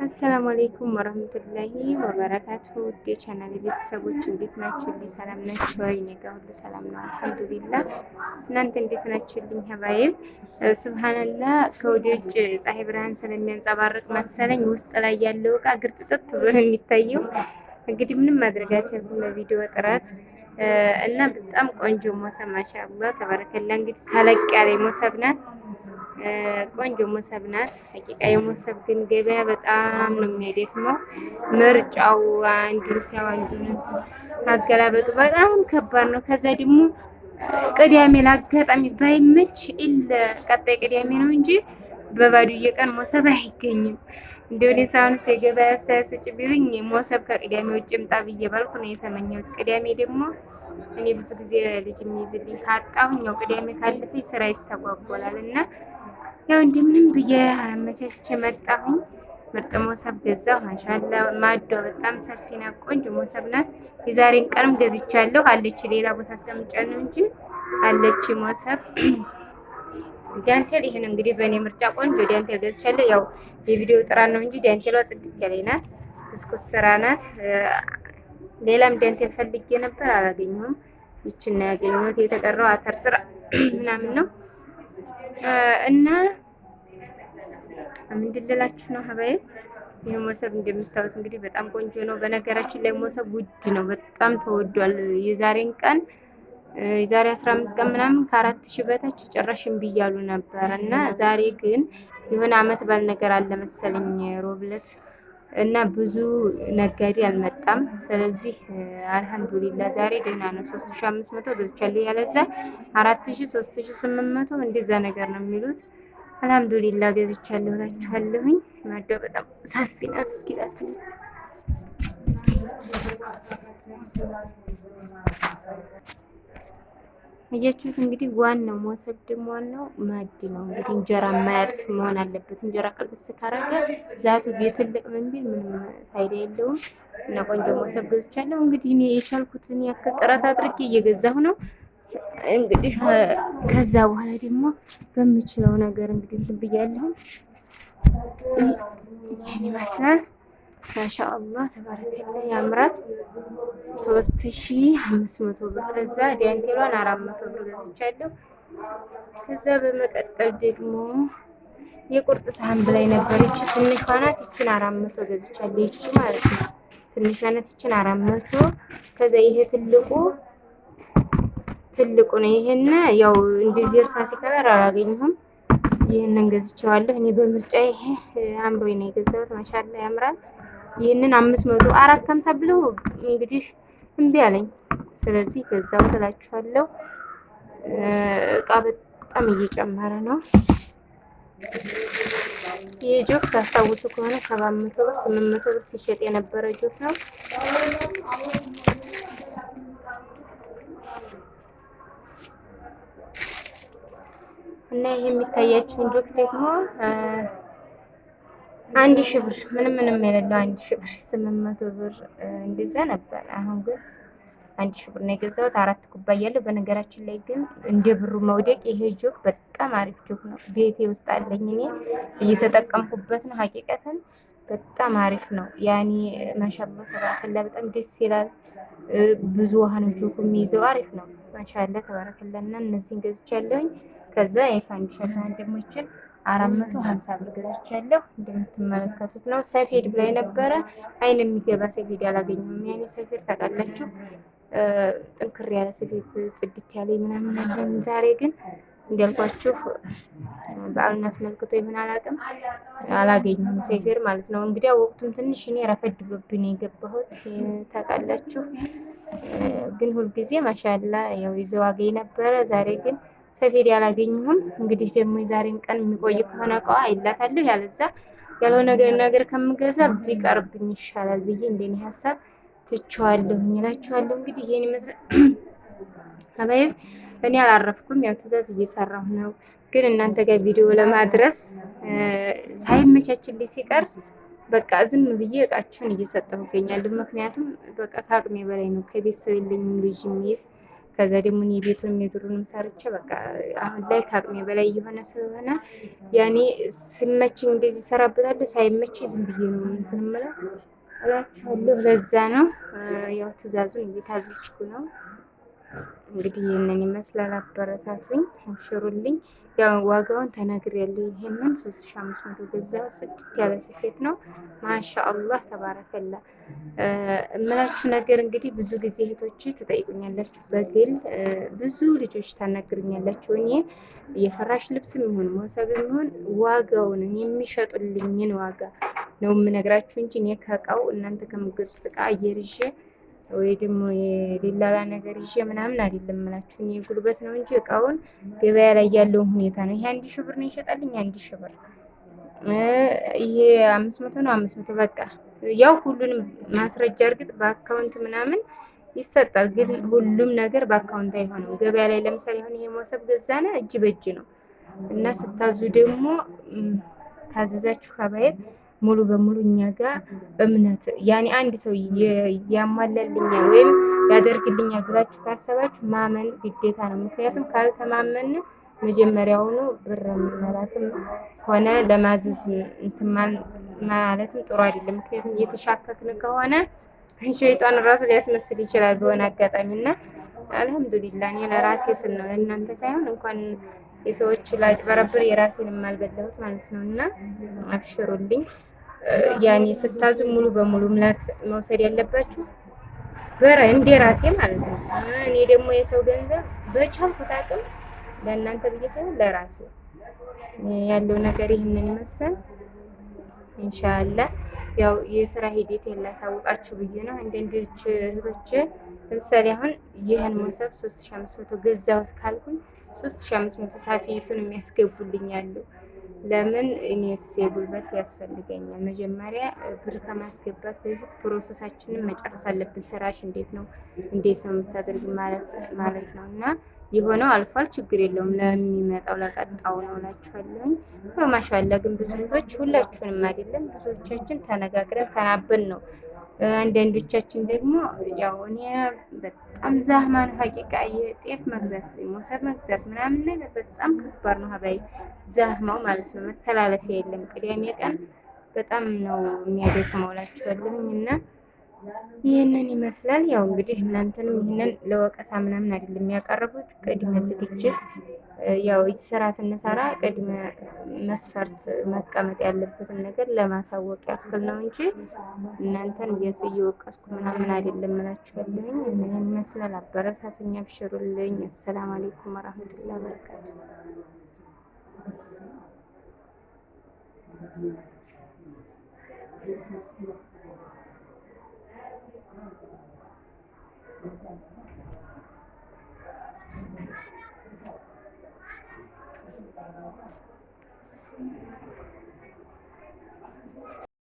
አሰላሙ አሌይኩም ወረህመቱላሂ ወበረካቱ። ውድ የቻናል ቤተሰቦች እንዴት ናችሁልኝ? ሰላም ናችሁ ወይ? እኔ ጋር ሁሉ ሰላም ነው አልሐምዱሊላህ። እናንተ እንዴት ናችሁልኝ? ሀባይብ ሱብሃነላህ። ከወደ ውጭ ፀሐይ ብርሃን ስለሚያንጸባርቅ መሰለኝ ውስጥ ላይ ያለው እቃ ግርጥጥጥ ብሎ የሚታየው። እንግዲህ ምንም ማድረጋቸው ለቪዲዮ ጥራት እና በጣም ቆንጆ ሞሰብ ማሻአላህ ተባረከላ። እንግዲህ ተለቅ ያለ ሞሰብ ናት። ቆንጆ ሞሰብ ናት። ሀቂቃ የሞሰብ ግን ገበያ በጣም ነው የሚያደክመው። ምርጫው አንዱን ሲያው አንዱን ማገላበጡ በጣም ከባድ ነው። ከዛ ደግሞ ቅዳሜ ላጋጣሚ ባይመች ቀጣይ ቅዳሜ ነው እንጂ በባዶ የቀን ሞሰብ አይገኝም። እንደው እኔ ሳይሆንስ የገበያ አስተያየት ስጭ ቢሉኝ ሞሰብ ከቅዳሜ ውጭ ምጣ ብዬ ባልኩ ነው የተመኘሁት። ቅዳሜ ደግሞ እኔ ብዙ ጊዜ ልጅ የሚይዝልኝ ካጣሁኝ ያው ቅዳሜ ካለፈኝ ስራ ይስተጓጎላል እና ያው እንደምንም ብዬ አመቻችቼ መጣሁኝ። ምርጥ ሞሰብ ገዛሁ። ማሻአላ ማዷ በጣም ሰፊ ናት። ቆንጆ ሞሰብ ናት። የዛሬን ቀንም ገዝቻለሁ። አለች ሌላ ቦታ አስቀምጫለሁ እንጂ አለች ሞሰብ። ዳንቴል ይሄን እንግዲህ በእኔ ምርጫ ቆንጆ ዳንቴል ገዝቻለሁ። ያው የቪዲዮ ጥራት ነው እንጂ ዳንቴሏ ጽድት ያለች ናት። ብስኩት ስራ ናት። ሌላም ዳንቴል ፈልጌ ነበር አላገኘሁም። ይችን ነው ያገኘሁት። የተቀረው አተር ስራ ምናምን ነው እና ምንድን ልላችሁ ነው ሀባይብ፣ ይህ ሞሰብ እንደምታዩት እንግዲህ በጣም ቆንጆ ነው። በነገራችን ላይ ሞሰብ ውድ ነው፣ በጣም ተወዷል። የዛሬን ቀን የዛሬ 15 ቀን ምናምን ከ4000 በታች ጭራሽ እምቢ እያሉ ነበር እና ዛሬ ግን የሆነ አመት ባል ነገር አለ መሰለኝ ሮብ ዕለት እና ብዙ ነጋዴ አልመጣም። ስለዚህ አልሐምዱሊላህ ዛሬ ደህና ነው። 3500 ገዝቻለሁ። ያለዛ 4000 3800 እንደዛ ነገር ነው የሚሉት። አልሐምዱሊላህ ገዝቻለሁ እላችኋለሁኝ። ማዳው በጣም ሰፊ ናት። እስኪ ላስኪ እያችሁት እንግዲህ ዋናው ሞሰብ ደግሞ ዋናው ማድ ነው። እንግዲህ እንጀራ የማያጥፍ መሆን አለበት። እንጀራ ቀልብስ ካረገ ዛቱ ትልቅ ምን ቢል ምንም ፋይዳ የለውም እና ቆንጆ ሞሰብ ገዝቻለሁ። እንግዲህ እኔ የቻልኩትን ያክል ጥረት አድርጌ እየገዛሁ ነው። እንግዲህ ከዛ በኋላ ደግሞ በምችለው ነገር እንግዲህ እንትን ብያለሁ። ይሄን ይመስላል። ማሻአላህ ተባረከላ ያምራል። 3500 ብር። ከዛ ዳንቴሏን 400 ብር ገዝቻለሁ። ከዛ በመቀጠል ደግሞ የቁርጥ ሳህን ብላይ ነበረች ትንሿ ናት። ይችን 400 ገዝቻለሁ። ይቺ ማለት ነው ትንሿ ናት። ይችን 400። ከዛ ይሄ ትልቁ ነው። ይሄን ያው እንደዚህ እርሳስ ከለር አላገኘሁም። ይሄንን ገዝቼዋለሁ እኔ በምርጫ። ይሄ አምሮኝ ነው የገዛሁት። ማሻአላ ያምራል። ይሄንን 500 450 ብለው እንግዲህ እምቢ አለኝ። ስለዚህ ገዛው ትላችኋለሁ። እቃ በጣም እየጨመረ ነው። ይሄ ጆክ ታስታውሱ ከሆነ 700 ብር 800 ብር ሲሸጥ የነበረ ጆክ ነው። እና ይሄ የሚታያችሁን ጆክ ደግሞ 1000 ብር ምንም የሌለው 1000 ብር 800 ብር እንደዛ ነበር። አሁን ግን 1000 ብር ነው የገዛሁት። 4 ኩባያ ያለው። በነገራችን ላይ ግን እንደ ብሩ መውደቅ ይሄ ጆክ በጣም አሪፍ ጆክ ነው። ቤቴ ውስጥ አለኝ እኔ እየተጠቀምኩበት ነው። ሀቂቀተን በጣም አሪፍ ነው። ያኔ ማሻአላ ተባረከላ በጣም ደስ ይላል። ብዙ ውሃ ነው ጆኩ የሚይዘው። አሪፍ ነው ማሻአላ ተባረከላ። እና እነዚህን ገዝቻለሁኝ። ከዛ የፋንዲሻ ሳህን ደግሞ ይችል 450 ብር ገዝቻለሁ። እንደምትመለከቱት ነው። ሰፌድ ብላይ ነበረ። አይን የሚገባ ሰፌድ አላገኘሁም። ያኔ ሰፌድ ታውቃላችሁ፣ ጥንክር ያለ ሰፌድ ጽድት ያለ ምናምን አለን። ዛሬ ግን እንዳልኳችሁ በዓሉን አስመልክቶ ይሆን አላውቅም፣ አላገኘሁም ሰፌድ ማለት ነው። እንግዲህ ወቅቱም ትንሽ እኔ ረፈድ ብሎብኝ ነው የገባሁት ታውቃላችሁ። ግን ሁልጊዜ ማሻአላ ያው ይዘው አገኝ ነበረ። ዛሬ ግን ሰፌድ ያላገኘሁም። እንግዲህ ደግሞ የዛሬን ቀን የሚቆይ ከሆነ እቃዋ አይላታለሁ። ያለዛ ያልሆነ ነገር ከምገዛ ቢቀርብኝ ይሻላል ብዬ እንደኔ ሀሳብ ትቼዋለሁ እላችኋለሁ። እንግዲህ ይሄን ይመስላል ሀባይብ። እኔ አላረፍኩም፣ ያው ትዕዛዝ እየሰራሁ ነው። ግን እናንተ ጋር ቪዲዮ ለማድረስ ሳይመቻችልኝ ሲቀር በቃ ዝም ብዬ እቃችሁን እየሰጠሁ እገኛለሁ። ምክንያቱም በቃ ከአቅሜ በላይ ነው። ከቤት ሰው የለኝም ልጅ የሚይዝ ከዛ ደግሞ እኔ ቤቱንም የድሩንም ሰርቼ በቃ አሁን ላይ ከአቅሜ በላይ እየሆነ ስለሆነ ያኔ ሲመችኝ እንደዚህ እሰራበታለሁ፣ ሳይመችኝ ዝም ብዬ ነው እንትን የምለው እላችኋለሁ። ለዛ ነው ያው ትዕዛዙን እየታዘዝኩ ነው። እንግዲህ ይህንን ይመስላል። አበረታቱኝ፣ አብሽሩልኝ። ያው ዋጋውን ተናግሬያለሁ። ይሄንን 3500 ገዛሁት። ጽድት ያለ ስፌት ነው። ማሻአላህ ተባረከላ እምላችሁ ነገር እንግዲህ ብዙ ጊዜ እህቶች ትጠይቁኛላችሁ፣ በግል ብዙ ልጆች ታናግሩኛላችሁ። እኔ የፈራሽ ልብስም ይሁን ሞሰብም ይሁን ዋጋውን የሚሸጡልኝን ዋጋ ነው የምነግራችሁ እንጂ እኔ ከእቃው እናንተ ከምትገዙት እቃ አየር ይዤ ወይ ደግሞ የሌላ ነገር ይዤ ምናምን አይደለም የምላችሁ። እኔ ጉልበት ነው እንጂ እቃውን ገበያ ላይ ያለውን ሁኔታ ነው። ይሄ 1000 ብር ነው ይሸጣልኝ፣ 1000 ብር ይሄ 500 ነው 500 በቃ ያው ሁሉንም ማስረጃ እርግጥ በአካውንት ምናምን ይሰጣል፣ ግን ሁሉም ነገር በአካውንት አይሆንም። ገበያ ላይ ለምሳሌ አሁን ይሄ ሞሰብ ገዛነ እጅ በእጅ ነው እና ስታዙ ደግሞ ታዘዛችሁ ከባየት ሙሉ በሙሉ እኛ ጋር እምነት ያኔ አንድ ሰው ያሟላልኛል ወይም ያደርግልኛል ብላችሁ ካሰባችሁ ማመን ግዴታ ነው። ምክንያቱም ካልተማመን መጀመሪያውኑ ብር መላክም ሆነ ለማዘዝ እንትን ማለትም ጥሩ አይደለም። ምክንያቱም እየተሻከክን ከሆነ ሸይጣን ራሱ ሊያስመስል ይችላል በሆነ አጋጣሚ እና አልሐምዱሊላህ እኔ ለራሴ ስል ነው ለእናንተ ሳይሆን እንኳን የሰዎች ላጭበረብር የራሴን የማልበላሁት ማለት ነው። እና አብሽሩልኝ። ያኔ ስታዙ ሙሉ በሙሉ እምነት መውሰድ ያለባችሁ እንደ ራሴ ማለት ነው። እኔ ደግሞ የሰው ገንዘብ በቻልኩት አቅም ለእናንተ ብዬ ሳይሆን ለራሴ ያለው ነገር ይህንን ይመስላል። ኢንሻአላህ ያው የስራ ሂደት ያላሳውቃችሁ ብዬ ነው። አንዳንድ እህቶች ለምሳሌ አሁን ይህን ሞሰብ 3500 ገዛሁት ካልኩኝ 3500 ሳፊቱን የሚያስገቡልኝ አሉ። ለምን እኔስ የጉልበት ያስፈልገኛል። መጀመሪያ ብር ከማስገባት በፊት ፕሮሰሳችንን መጨረስ አለብን። ስራሽ እንዴት ነው የምታደርግ ማለት ነው። እና የሆነው አልፏል፣ ችግር የለውም። ለሚመጣው ለቀጣው ነው እላችኋለሁ። በማሻአላ ግን ብዙ ልጆች ሁላችሁንም አይደለም ብዙዎቻችን ተነጋግረን ተናበን ነው። አንዳንዶቻችን ደግሞ ያው እኔ በጣም ዛህማን ሀቂቃ የጤፍ መግዛት ሞሰብ መግዛት ምናምን ነገር በጣም ከባድ ነው። ሀባይ ዛህማው ማለት ነው። መተላለፊያ የለም። ቅዳሜ ቀን በጣም ነው የሚያደክመው እላችኋለሁ። እና ይህንን ይመስላል። ያው እንግዲህ እናንተንም ይህንን ለወቀሳ ምናምን አይደለም የሚያቀርቡት። ቅድመ ዝግጅት ያው ስራ ስንሰራ ቅድመ መስፈርት መቀመጥ ያለበትን ነገር ለማሳወቅ ያክል ነው እንጂ እናንተን እየወቀስኩ ምናምን አይደለም እላችኋለሁ። ይህንን ይመስላል። አበረታቱኝ፣ አብሽሩልኝ። አሰላሙ አለይኩም ወራህመቱላሂ ወበረካቱ።